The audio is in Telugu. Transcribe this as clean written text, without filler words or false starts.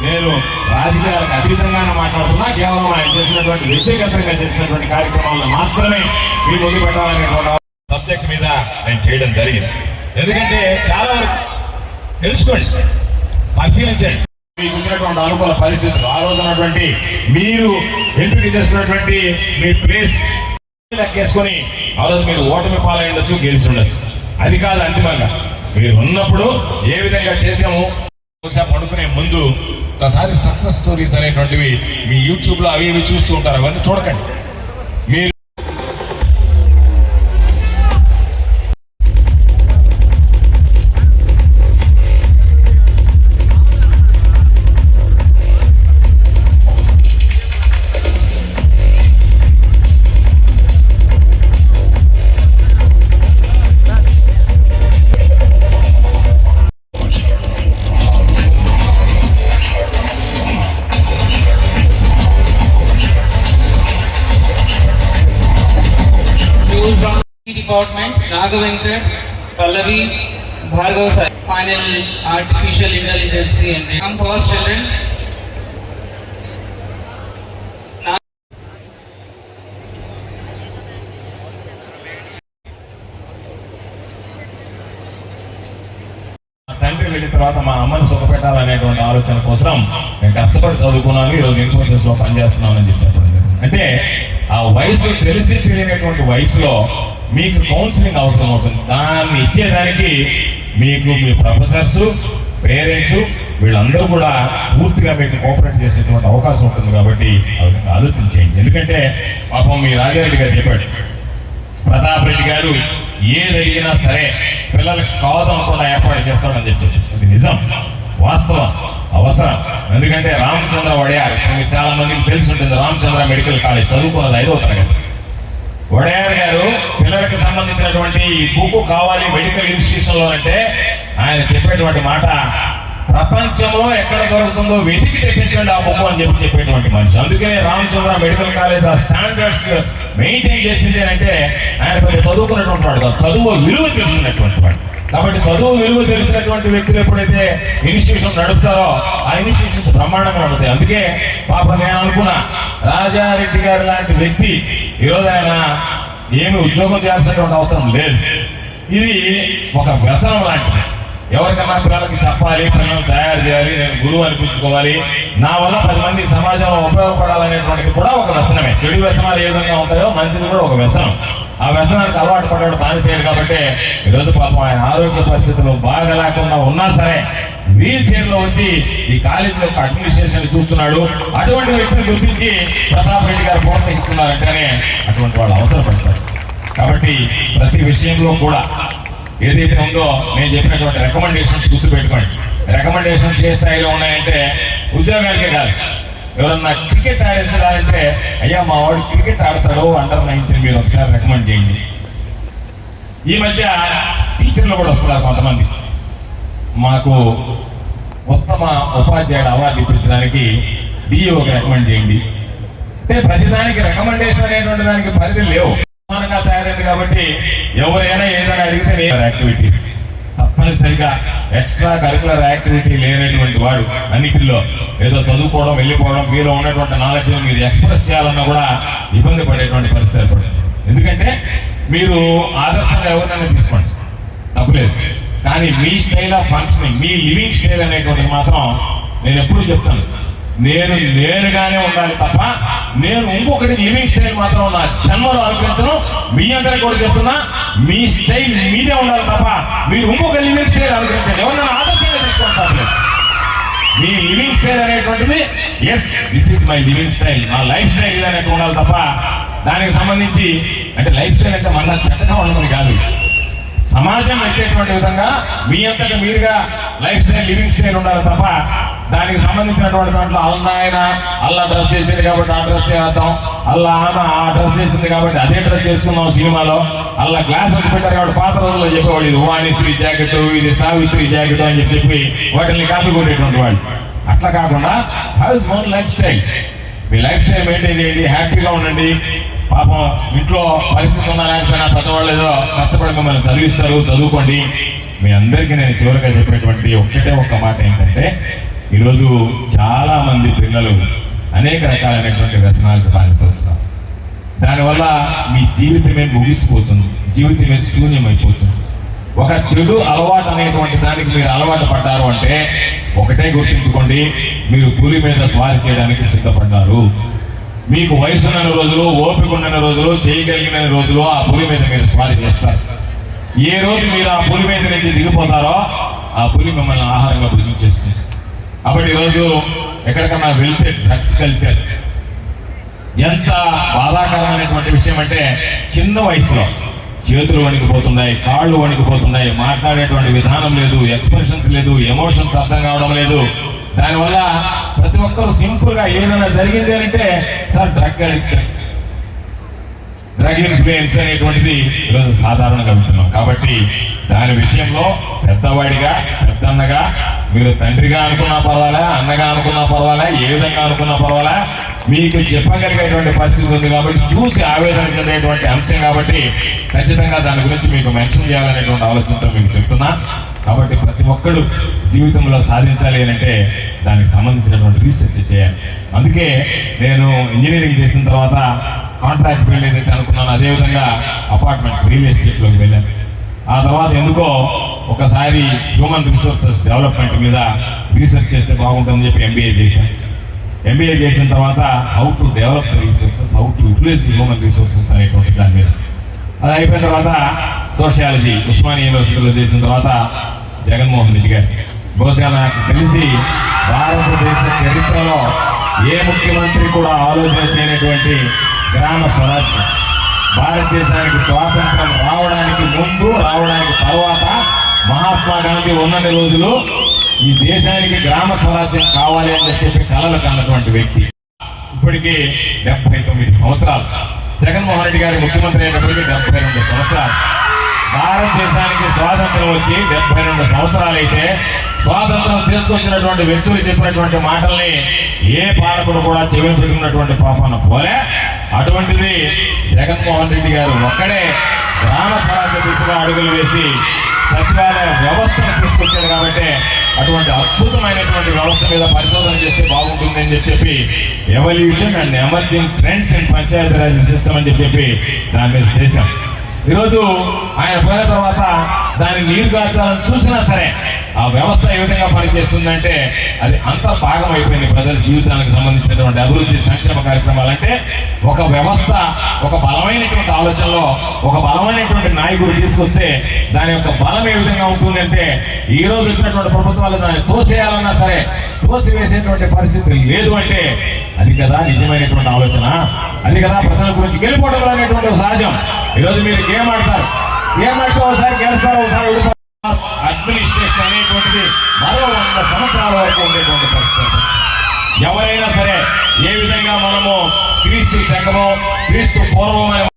నేను రాజకీయాలకు అతీతంగానే మాట్లాడుతున్నా, కేవలం ఆయన చేసినటువంటి వ్యక్తిగతంగా చేసినటువంటి కార్యక్రమాలను మాత్రమే మీ ముందు పెట్టాలనేటువంటి సబ్జెక్ట్ మీద నేను చేయడం జరిగింది. ఎందుకంటే చాలా వరకు తెలుసుకోండి, పరిశీలించండి. మీకు వచ్చినటువంటి అనుకూల పరిస్థితులు, ఆ రోజు ఉన్నటువంటి మీరు ఎంపిక చేసినటువంటి మీ ప్లేస్ లెక్కేసుకొని ఆ రోజు మీరు ఓటమి పాలై ఉండొచ్చు, గెలిచి ఉండొచ్చు. అది కాదు అంతిమంగా మీరు ఉన్నప్పుడు ఏ విధంగా చేసాము. పడుకునే ముందు ఒకసారి సక్సెస్ స్టోరీస్ అనేటువంటివి మీ యూట్యూబ్లో అవి ఇవి చూస్తూ ఉంటారు, అవన్నీ చూడకండి. మీరు Department, Nagavenkat, Pallavi, Bhargav sir, final artificial intelligence and come first children. తండ్రి వెళ్ళిన తర్వాత మా అమ్మని సుఖపెట్టాలనేటువంటి ఆలోచన కోసం నేను కష్టపడి చదువుకున్నాను, ఈరోజు ఇన్ఫోసిస్ లో పనిచేస్తున్నానని చెప్పాను. అంటే ఆ వయసు తెలిసి తెలియనటువంటి వయసులో మీకు కౌన్సిలింగ్ అవసరం అవుతుంది. దాన్ని ఇచ్చేదానికి మీకు మీ ప్రొఫెసర్స్, పేరెంట్స్ వీళ్ళందరూ కూడా పూర్తిగా మీకు కోఆపరేట్ చేసేటువంటి అవకాశం ఉంటుంది. కాబట్టి అవి ఆలోచించేయండి. ఎందుకంటే పాపం మీ రాజారెడ్డి గారు చెప్పాడు, ప్రతాప్ రెడ్డి గారు ఏది అడిగినా సరే పిల్లలకు కావదనకుండా ఏర్పాటు చేస్తాడని చెప్పి. అది నిజం, వాస్తవం, అవసరం. ఎందుకంటే రామచంద్ర వడయార్, మీకు చాలా మందికి తెలిసి ఉంటుంది, రామచంద్ర మెడికల్ కాలేజ్ చదువుకున్నది 5వ తరగతి. వడయార్ గారు పిల్లలకు సంబంధించినటువంటి ఈ బుక్ కావాలి మెడికల్ ఇన్స్టిట్యూషన్ లో అంటే ఆయన చెప్పేటువంటి మాట, ప్రపంచంలో ఎక్కడ దొరుకుతుందో వెతికి తెప్పించండి ఆ బుక్ అని చెప్పేటువంటి మనిషి. అందుకనే రామచంద్ర మెడికల్ కాలేజ్ ఆ స్టాండర్డ్స్ మెయింటైన్ చేసింది అంటే ఆయన పెద్ద చదువుకున్నటువంటి వాడు కాదు, చదువు విలువ తెలిసినటువంటి వాడు. కాబట్టి చదువు విలువ తెలిసినటువంటి వ్యక్తులు ఎప్పుడైతే ఇన్స్టిట్యూషన్ నడుపుతారో ఆ ఇన్స్టిట్యూషన్స్ బ్రహ్మాండంగా ఉంటుంది. అందుకే పాపం నేను అనుకున్నా, రాజారెడ్డి గారు లాంటి వ్యక్తి ఈరోజు ఆయన ఏమి ఉద్యోగం చేయాల్సినటువంటి అవసరం లేదు. ఇది ఒక వ్యసనం లాంటిది. ఎవరికైనా పిల్లలకి చెప్పాలి, పిల్లలు తయారు చేయాలి, నేను గురువు అనిపించుకోవాలి, నా వల్ల 10 మంది సమాజంలో ఉపయోగపడాలనేటువంటిది కూడా ఒక వ్యసనమే. చెడు వ్యసనాలు ఏ విధంగా ఉంటాయో మంచిది కూడా ఒక వ్యసనం. ఆ వ్యసనానికి అలవాటు పడ్డాడు దాని చేయడు. కాబట్టి ఈరోజు పాపం ఆయన ఆరోగ్య పరిస్థితులు బాగా లేకుండా ఉన్నా సరే వీల్ చైర్ లో వచ్చి ఈ కాలేజీ యొక్క అడ్మినిస్ట్రేషన్ చూస్తున్నాడు. అటువంటి వ్యక్తిని గుర్తించి ప్రతాప్ రెడ్డి గారు ప్రోత్సహిస్తున్నారంటేనే అటువంటి వాళ్ళు అవసరపడతారు. కాబట్టి ప్రతి విషయంలో కూడా ఏదైతే ఉందో నేను చెప్పినటువంటి రికమెండేషన్స్ గుర్తుపెట్టుకోండి. రికమెండేషన్స్ ఏ స్థాయిలో ఉన్నాయంటే ఉద్యోగానికే కాదు, ఎవరన్నా క్రికెట్ ఆడించడాలంటే అయ్యా మా వాడు క్రికెట్ ఆడతాడు అండర్ 19 మీరు ఒకసారి రికమెండ్ చేయండి. ఈ మధ్య టీచర్లు కూడా వస్తున్నారు కొంతమంది, మాకు ఉత్తమ ఉపాధ్యాయుడు అవార్డు ఇప్పించడానికి డిఈఓకి రికమెండ్ చేయండి అంటే ప్రతిదానికి రికమెండేషన్ అనేటువంటి దానికి పరిధులు లేవు. సమానంగా తయారైంది కాబట్టి ఎవరైనా ఏదైనా అడిగితే యాక్టివిటీస్ తప్పనిసరిగా ఎక్స్ట్రా కరికులర్ యాక్టివిటీ లేనటువంటి వాడు అన్నిటిలో ఏదో చదువుకోవడం వెళ్ళిపోవడం, మీలో ఉన్నటువంటి నాలెడ్జ్ మీరు ఎక్స్ప్రెస్ చేయాలన్నా కూడా ఇబ్బంది పడేటువంటి పరిస్థితి ఏర్పడుతుంది. ఎందుకంటే మీరు ఆదర్శంగా ఎవరినైనా తీసుకోండి, తప్పులేదు. కానీ మీ స్టైల్ ఆఫ్ ఫంక్షనింగ్, మీ లివింగ్ స్టైల్ అనేటువంటిది మాత్రం నేను ఎప్పుడు చెప్తాను, నేనుగానే ఉండాలి తప్ప నేను ఇంకొకటి లివింగ్ స్టైల్ మాత్రం నా జన్మలో అనుకరించను. మీ అందరికీ కూడా చెప్తున్నా, మీ స్టైల్ మీదే ఉండాలి తప్ప మీరు ఇంకొక లివింగ్ స్టైల్ అనుకరించండి. ఎవరైనా ఆదర్శంగా తీసుకుంటారు. మీ లివింగ్ స్టైల్ అనేటువంటిది yes this is my living style, నా లైఫ్ స్టైల్ ఇది అనేటువంటి ఉండాలి తప్ప దానికి సంబంధించి అంటే లైఫ్ స్టైల్ అంటే మళ్ళీ చెడ్డగా ఉండదు కాదు, సమాజం వచ్చేటువంటి విధంగా మీ అంతటా మీరుగా లైఫ్ స్టైల్ లివింగ్ స్టైల్ ఉండాలి తప్ప దానికి సంబంధించినటువంటి దాంట్లో అల్లా డ్రెస్ చేసింది కాబట్టి ఆ డ్రెస్ వేద్దాం, అల్లా ఆమె ఆ డ్రెస్ చేసింది కాబట్టి అదే డ్రెస్ చేసుకున్నాం సినిమాలో, అల్లా గ్లాసెస్ పెట్టారు కాబట్టి పాత రోజుల్లో చెప్పేవాడు ఇది వాణిశ్రీ జాకెట్, ఇది సావిత్రి జాకెట్ అని చెప్పి వాటిని కాపీ కొట్టేటువంటి వాళ్ళు. అట్లా కాకుండా have his own life style. Me life style maintain చేయండి, హ్యాపీగా ఉండండి. పాపం ఇంట్లో పరిస్థితి ఉన్నా లేకపోయినా పెద్దవాళ్ళు ఏదో కష్టపడి మిమ్మల్ని చదివిస్తారు, చదువుకోండి. మీ అందరికీ నేను చివరిగా చెప్పేటువంటి ఒక్కటే ఒక్క మాట ఏంటంటే ఈరోజు చాలా మంది పిల్లలు అనేక రకాలైనటువంటి వ్యసనాలకు బానిసవుతున్నారు. దానివల్ల మీ జీవితమే ముగిసిపోతుంది, జీవితమే శూన్యమైపోతుంది. ఒక చెడు అలవాటు అనేటువంటి దానికి మీరు అలవాటు పడ్డారు అంటే ఒకటే గుర్తుంచుకోండి, మీరు పులి మీద స్వారీ చేయడానికి సిద్ధపడ్డారు. మీకు వయసున్న రోజులు, ఓపిక ఉన్న రోజులు, చేయగలిగిన రోజులు ఆ పులి మీద మీరు స్వారీ చేస్తారు. ఏ రోజు మీరు ఆ పులి మీద నుంచి దిగిపోతారో ఆ పులి మిమ్మల్ని ఆహారంగా భుజించేస్తుంది. కాబట్టి ఈరోజు ఎక్కడికన్నా వెళ్తే డ్రగ్స్ కల్చర్ ఎంత బాధాకరమైనటువంటి విషయం అంటే, చిన్న వయసులో చేతులు వణికిపోతున్నాయి, కాళ్ళు వణికిపోతున్నాయి, మాట్లాడేటువంటి విధానం లేదు, ఎక్స్ప్రెషన్స్ లేదు, ఎమోషన్స్ అర్థం కావడం లేదు. దానివల్ల ప్రతి ఒక్కరు సింపుల్ గా ఏదైనా జరిగింది అంటే సార్ డ్రగ్ ఇన్ఫ్లుయెన్స్ అనేటువంటిది ఈరోజు సాధారణంగా వింటున్నాం. కాబట్టి దాని విషయంలో పెద్దవాడిగా, పెద్దన్నగా, మీరు తండ్రిగా అనుకున్నా పర్వాలే, అన్నగా అనుకున్నా పర్వాలే, ఏ విధంగా అనుకున్నా పర్వాలే, మీకు చెప్పగలిగేటువంటి పరిస్థితి ఉంది. కాబట్టి చూసి ఆవేదన చెందేటువంటి అంశం కాబట్టి ఖచ్చితంగా దాని గురించి మీకు మెన్షన్ చేయాలనేటువంటి ఆలోచనతో మీకు చెప్తున్నా. కాబట్టి ప్రతి ఒక్కడు జీవితంలో సాధించాలి అంటే దానికి సంబంధించినటువంటి రీసెర్చ్ చేయాలి. అందుకే నేను ఇంజనీరింగ్ చేసిన తర్వాత కాంట్రాక్ట్ ఫీల్డ్ ఏదైతే అనుకున్నాను అదేవిధంగా అపార్ట్మెంట్స్, రియల్ ఎస్టేట్లోకి వెళ్ళాను. ఆ తర్వాత ఎందుకో ఒకసారి హ్యూమన్ రిసోర్సెస్ డెవలప్మెంట్ మీద రీసెర్చ్ చేస్తే బాగుంటుందని చెప్పి ఎంబీఏ చేశాను. ఎంబీఏ చేసిన తర్వాత how to develop the resources, how to utilize human resources అనేటువంటి దాని మీద. అది అయిపోయిన తర్వాత సోషియాలజీ ఉస్మానియా యూనివర్సిటీలో చేసిన తర్వాత జగన్మోహన్ రెడ్డి గారు, బహుశా నాకు తెలిసి భారతదేశ చరిత్రలో ఏ ముఖ్యమంత్రి కూడా ఆలోచన చేయనటువంటి గ్రామ స్వరాజ్యం, భారతదేశానికి స్వాతంత్రం రావడానికి ముందు, రావడానికి తర్వాత మహాత్మా గాంధీ ఉన్నన్ని రోజులు ఈ దేశానికి గ్రామ స్వరాజ్యం కావాలి అని చెప్పి కలలు కన్నటువంటి వ్యక్తి. ఇప్పటికీ 79 సంవత్సరాలు, జగన్మోహన్ రెడ్డి గారి ముఖ్యమంత్రి అయినప్పటికీ 72 సంవత్సరాలు. భారతదేశానికి స్వాతంత్రం వచ్చి 72 సంవత్సరాలు అయితే స్వాతంత్రం తీసుకొచ్చినటువంటి వ్యక్తులు చెప్పినటువంటి మాటల్ని ఏ పాలకుడు కూడా చెవిని పెట్టుకున్నటువంటి పాపన పోలే. అటువంటిది జగన్మోహన్ రెడ్డి గారు ఒక్కడే గ్రామ స్వరాజ్య దిశగా అడుగులు వేసి సచివాలయ వ్యవస్థను తీసుకొచ్చాడు. కాబట్టి అటువంటి అద్భుతమైనటువంటి వ్యవస్థ మీద పరిశోధన చేస్తే బాగుంటుంది అని చెప్పి evolution and emerging trends and Panchayati Raj system అని చెప్పి దాని మీద చేశాం. ఈరోజు ఆయన పోయిన తర్వాత దాన్ని నీరు గార్చాలని చూసినా సరే ఆ వ్యవస్థ ఏ విధంగా పనిచేస్తుందంటే అది అంత భాగం అయిపోయింది. ప్రజల జీవితానికి సంబంధించినటువంటి అభివృద్ధి సంక్షేమ కార్యక్రమాలు అంటే ఒక వ్యవస్థ, ఒక బలమైనటువంటి ఆలోచనలో ఒక బలమైనటువంటి నాయకుడు తీసుకొస్తే దాని యొక్క బలం ఏ విధంగా ఉంటుంది అంటే, ఈ రోజు వచ్చినటువంటి ప్రభుత్వాలు దాన్ని తోసేయాలన్నా సరే తోసివేసేటువంటి పరిస్థితి లేదు. అంటే అది కదా నిజమైనటువంటి ఆలోచన, అది కదా ప్రజల గురించి గెలిపోవడం అనేటువంటి సహజం. ఈరోజు మీరు గేమ్ ఆడతారు, గేమ్ ఆడితే ఒకసారి గెలుస్తారు, ఒకసారి ఓడిపోతారు. అడ్మినిస్ట్రేషన్ అనేటువంటిది మరో 100 సంవత్సరాల వరకు ఉండేటువంటి పరిస్థితి. ఎవరైనా సరే ఏ విధంగా మనము క్రీస్తు శకమో, క్రీస్తు పూర్వం